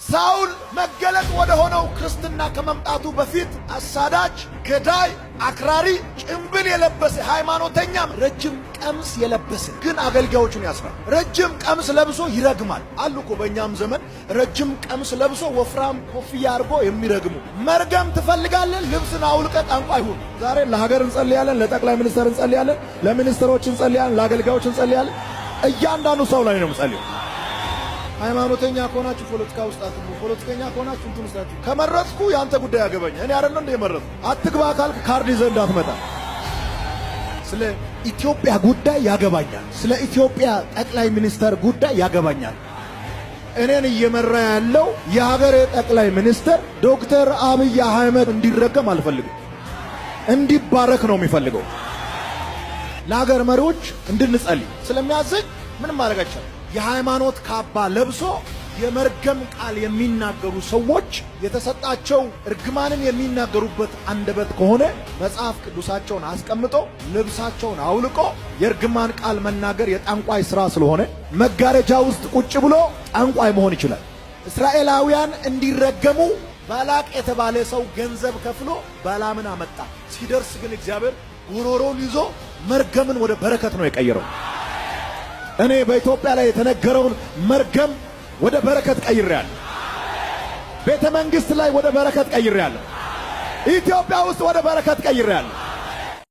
ሳውል መገለጥ ወደ ሆነው ክርስትና ከመምጣቱ በፊት አሳዳጅ፣ ገዳይ፣ አክራሪ፣ ጭምብል የለበሰ ሃይማኖተኛም ረጅም ቀሚስ የለበሰ ግን አገልጋዮቹን ያስራል። ረጅም ቀሚስ ለብሶ ይረግማል አሉ እኮ በእኛም ዘመን ረጅም ቀሚስ ለብሶ ወፍራም ኮፍያ አድርጎ የሚረግሙ። መርገም ትፈልጋለን? ልብስን አውልቀ ጠንቋይ ሁን። ዛሬ ለሀገር እንጸልያለን፣ ለጠቅላይ ሚኒስትር እንጸልያለን፣ ለሚኒስትሮች እንጸልያለን፣ ለአገልጋዮች እንጸልያለን። እያንዳንዱ ሰው ላይ ነው የምጸልየው። ሃይማኖተኛ ከሆናችሁ ፖለቲካ ውስጥ አትግቡ። ፖለቲከኛ ከሆናችሁ እንትን ውስጥ አትግቡ። ከመረጥኩ ያንተ ጉዳይ ያገባኛል። እኔ አይደለም እንደ የመረጥኩ። አትግባ ካልክ ካርድ ይዘህ እንዳትመጣ። ስለ ኢትዮጵያ ጉዳይ ያገባኛል። ስለ ኢትዮጵያ ጠቅላይ ሚኒስተር ጉዳይ ያገባኛል። እኔን እየመራ ያለው የሀገሬ ጠቅላይ ሚኒስተር ዶክተር አብይ አህመድ እንዲረገም አልፈልግም። እንዲባረክ ነው የሚፈልገው። ለሀገር መሪዎች እንድንጸልይ ስለሚያዘኝ ምንም ማድረግ አይቻልም። የሃይማኖት ካባ ለብሶ የመርገም ቃል የሚናገሩ ሰዎች የተሰጣቸው እርግማንን የሚናገሩበት አንደበት ከሆነ መጽሐፍ ቅዱሳቸውን አስቀምጦ ልብሳቸውን አውልቆ የእርግማን ቃል መናገር የጠንቋይ ሥራ ስለሆነ መጋረጃ ውስጥ ቁጭ ብሎ ጠንቋይ መሆን ይችላል። እስራኤላውያን እንዲረገሙ ባላቅ የተባለ ሰው ገንዘብ ከፍሎ ባላምን አመጣ። ሲደርስ ግን እግዚአብሔር ጉሮሮን ይዞ መርገምን ወደ በረከት ነው የቀየረው። እኔ በኢትዮጵያ ላይ የተነገረውን መርገም ወደ በረከት ቀይሬያለሁ። ቤተ መንግሥት ላይ ወደ በረከት ቀይሬያለሁ። ኢትዮጵያ ውስጥ ወደ በረከት ቀይሬያለሁ።